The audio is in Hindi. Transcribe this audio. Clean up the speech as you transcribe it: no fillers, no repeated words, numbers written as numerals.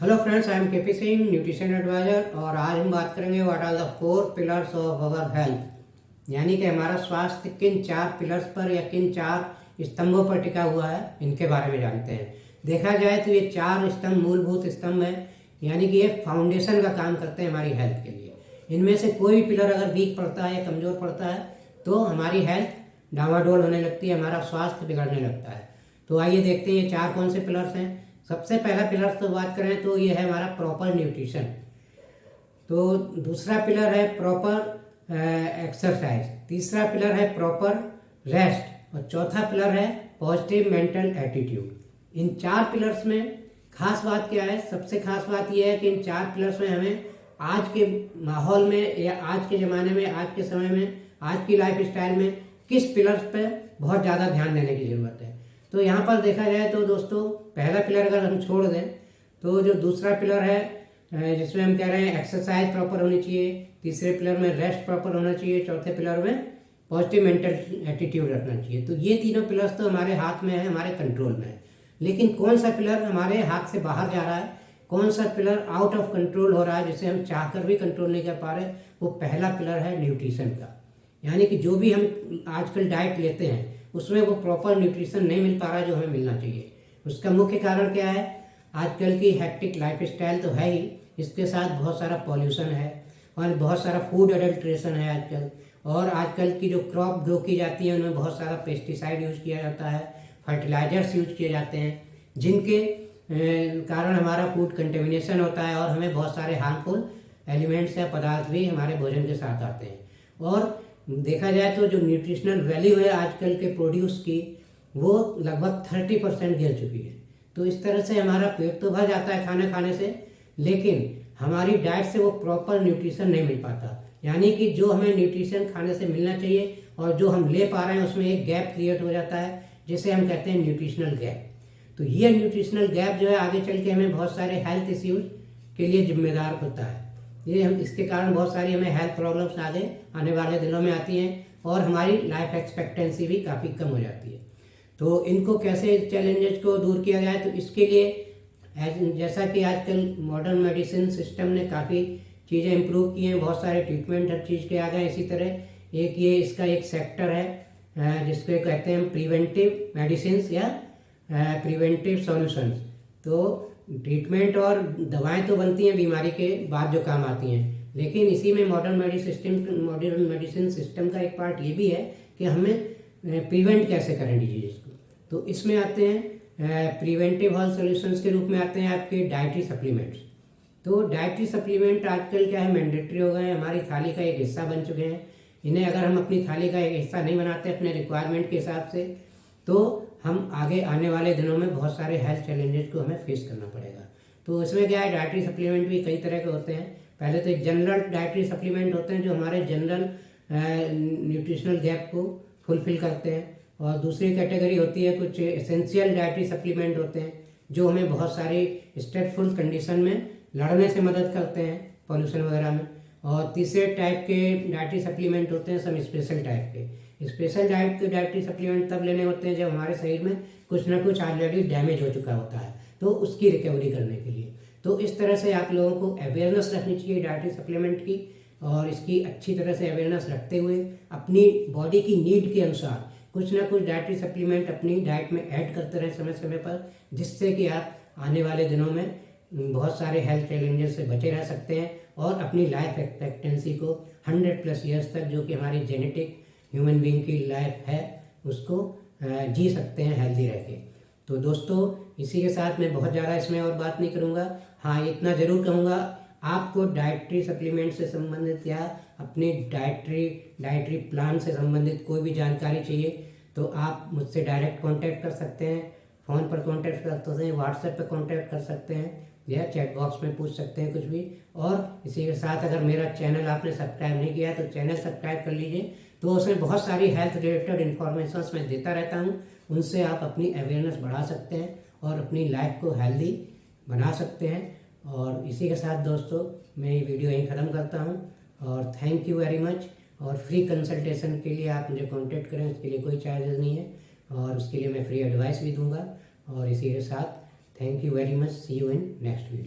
Hello friends, I am KP Singh, nutrition advisor. और आज हम बात करेंगे what are the 4 pillars of our health, यानी कि हमारा स्वास्थ्य किन 4 पिलर्स पर या किन 4 स्तंभों पर टिका हुआ है, इनके बारे में जानते हैं। देखा जाए तो ये 4 स्तंभ मूलभूत स्तंभ हैं, यानी कि ये फाउंडेशन का काम करते हैं हमारी हेल्थ के लिए। इनमें से कोई भी पिलर अगर वीक पड़ता है या कमज़ोर पड़ता है तो हमारी हेल्थ डामाडोल होने लगती है, हमारा स्वास्थ्य बिगड़ने लगता है। तो आइए देखते हैं ये 4 कौन से पिलर्स हैं। सबसे पहला पिलर तो बात करें तो ये है हमारा प्रॉपर न्यूट्रिशन। तो दूसरा पिलर है प्रॉपर एक्सरसाइज, तीसरा पिलर है प्रॉपर रेस्ट, और चौथा पिलर है पॉजिटिव मेंटल एटीट्यूड। इन 4 पिलर्स में खास बात क्या है? सबसे खास बात यह है कि इन 4 पिलर्स में हमें आज के माहौल में या आज के ज़माने में, आज के समय में, आज की लाइफ स्टाइल में किस पिलर्स पे बहुत ज़्यादा ध्यान देने की ज़रूरत है। तो यहाँ पर देखा जाए तो दोस्तों, पहला पिलर अगर हम छोड़ दें तो जो दूसरा पिलर है जिसमें हम कह रहे हैं एक्सरसाइज प्रॉपर होनी चाहिए, तीसरे पिलर में रेस्ट प्रॉपर होना चाहिए, चौथे पिलर में पॉजिटिव मेंटल एटीट्यूड रखना चाहिए। तो ये तीनों पिलर्स तो हमारे हाथ में है, हमारे कंट्रोल में है। लेकिन कौन सा पिलर हमारे हाथ से बाहर जा रहा है, कौन सा पिलर आउट ऑफ कंट्रोल हो रहा है, जिसे हम चाहकर भी कंट्रोल नहीं कर पा रहे, वो पहला पिलर है न्यूट्रिशन का। यानी कि जो भी हम आजकल डाइट लेते हैं उसमें वो प्रॉपर न्यूट्रिशन नहीं मिल पा रहा जो हमें मिलना चाहिए। उसका मुख्य कारण क्या है? आजकल की हेक्टिक लाइफ स्टाइल तो है ही, इसके साथ बहुत सारा पॉल्यूशन है और बहुत सारा फूड एडल्ट्रेशन है आजकल। और आजकल की जो क्रॉप ग्रो की जाती है उनमें बहुत सारा पेस्टिसाइड यूज किया जाता है, फर्टिलाइजर्स यूज किए जाते हैं, जिनके कारण हमारा फूड कंटेमिनेशन होता है और हमें बहुत सारे हार्मफुल एलिमेंट्स या पदार्थ भी हमारे भोजन के साथ आते हैं। और देखा जाए तो जो न्यूट्रिशनल वैल्यू है आजकल के प्रोड्यूस की, वो लगभग 30% गिर चुकी है। तो इस तरह से हमारा पेट तो भर जाता है खाना खाने से, लेकिन हमारी डाइट से वो प्रॉपर न्यूट्रिशन नहीं मिल पाता। यानी कि जो हमें न्यूट्रिशन खाने से मिलना चाहिए और जो हम ले पा रहे हैं उसमें एक गैप क्रिएट हो जाता है, जिसे हम कहते हैं न्यूट्रिशनल गैप। तो ये न्यूट्रिशनल गैप जो है आगे चल के हमें बहुत सारे हेल्थ इश्यूज के लिए जिम्मेदार होता है। ये हम इसके कारण बहुत सारी हमें हेल्थ प्रॉब्लम्स आगे आने वाले दिनों में आती हैं और हमारी लाइफ एक्सपेक्टेंसी भी काफ़ी कम हो जाती है। तो इनको कैसे चैलेंजेस को दूर किया जाए, तो इसके लिए जैसा कि आजकल मॉडर्न मेडिसिन सिस्टम ने काफ़ी चीज़ें इम्प्रूव की हैं, बहुत सारे ट्रीटमेंट हर चीज़ के आ गए। इसी तरह एक ये इसका एक सेक्टर है जिसको कहते हैं प्रिवेंटिव मेडिसिन या प्रिवेंटिव सॉल्यूशंस। तो ट्रीटमेंट और दवाएं तो बनती हैं बीमारी के बाद जो काम आती हैं, लेकिन इसी में मॉडर्न मेडिसिन सिस्टम का एक पार्ट ये भी है कि हमें प्रिवेंट कैसे करें डिजीज को। तो इसमें आते हैं प्रिवेंटिव हेल्थ सॉल्यूशंस के रूप में आते हैं आपके डाइटरी सप्लीमेंट्स। तो डाइटरी सप्लीमेंट आजकल क्या है, मैंडेटरी हो गए हैं, हमारी थाली का एक हिस्सा बन चुके हैं। इन्हें अगर हम अपनी थाली का एक हिस्सा नहीं बनाते अपने रिक्वायरमेंट के हिसाब से, तो हम आगे आने वाले दिनों में बहुत सारे हेल्थ चैलेंजेस को हमें फेस करना पड़ेगा। तो इसमें क्या है, डाइटरी सप्लीमेंट भी कई तरह के होते हैं। पहले तो एक जनरल डाइटरी सप्लीमेंट होते हैं जो हमारे जनरल न्यूट्रिशनल गैप को फुलफिल करते हैं, और दूसरी कैटेगरी होती है कुछ एसेंशियल डाइटरी सप्लीमेंट होते हैं जो हमें बहुत सारी स्ट्रेसफुल कंडीशन में लड़ने से मदद करते हैं, पॉल्यूशन वगैरह में। और तीसरे टाइप के डाइटरी सप्लीमेंट होते हैं सब स्पेशल टाइप के। स्पेशल डाइट के डाइटरी सप्लीमेंट तब लेने होते हैं जब हमारे शरीर में कुछ ना कुछ ऑलरेडी डैमेज हो चुका होता है, तो उसकी रिकवरी करने के लिए। तो इस तरह से आप लोगों को अवेयरनेस रखनी चाहिए डाइटरी सप्लीमेंट की, और इसकी अच्छी तरह से अवेयरनेस रखते हुए अपनी बॉडी की नीड के अनुसार कुछ ना कुछ डाइटरी सप्लीमेंट अपनी डाइट में ऐड करते रहें समय समय पर, जिससे कि आप आने वाले दिनों में बहुत सारे हेल्थ चैलेंजेस से बचे रह सकते हैं और अपनी लाइफ एक्सपेक्टेंसी को 100+ ईयर्स तक, जो कि हमारी जेनेटिक ह्यूमन बीइंग की लाइफ है, उसको जी सकते हैं हेल्दी रह के। तो दोस्तों, इसी के साथ मैं बहुत ज़्यादा इसमें और बात नहीं करूँगा। हाँ, इतना ज़रूर कहूँगा, आपको डाइटरी सप्लीमेंट से संबंधित या अपने डाइटरी प्लान से संबंधित कोई भी जानकारी चाहिए तो आप मुझसे डायरेक्ट कांटेक्ट कर सकते हैं, फ़ोन पर कांटेक्ट कर सकते हैं, व्हाट्सएप पर कांटेक्ट कर सकते हैं, या चैट बॉक्स में पूछ सकते हैं कुछ भी। और इसी के साथ अगर मेरा चैनल आपने सब्सक्राइब नहीं किया तो चैनल सब्सक्राइब कर लीजिए। तो उसमें बहुत सारी हेल्थ रिलेटेड इन्फॉर्मेशन मैं देता रहता हूँ, उनसे आप अपनी अवेयरनेस बढ़ा सकते हैं और अपनी लाइफ को हेल्दी बना सकते हैं। और इसी के साथ दोस्तों, मैं ये वीडियो यहीं ख़त्म करता हूँ, और थैंक यू वेरी मच। और फ्री कंसल्टेशन के लिए आप मुझे कांटेक्ट करें, उसके लिए कोई चार्जेस नहीं है, और उसके लिए मैं फ्री एडवाइस भी दूंगा। और इसी के साथ thank you very much, see you in next video.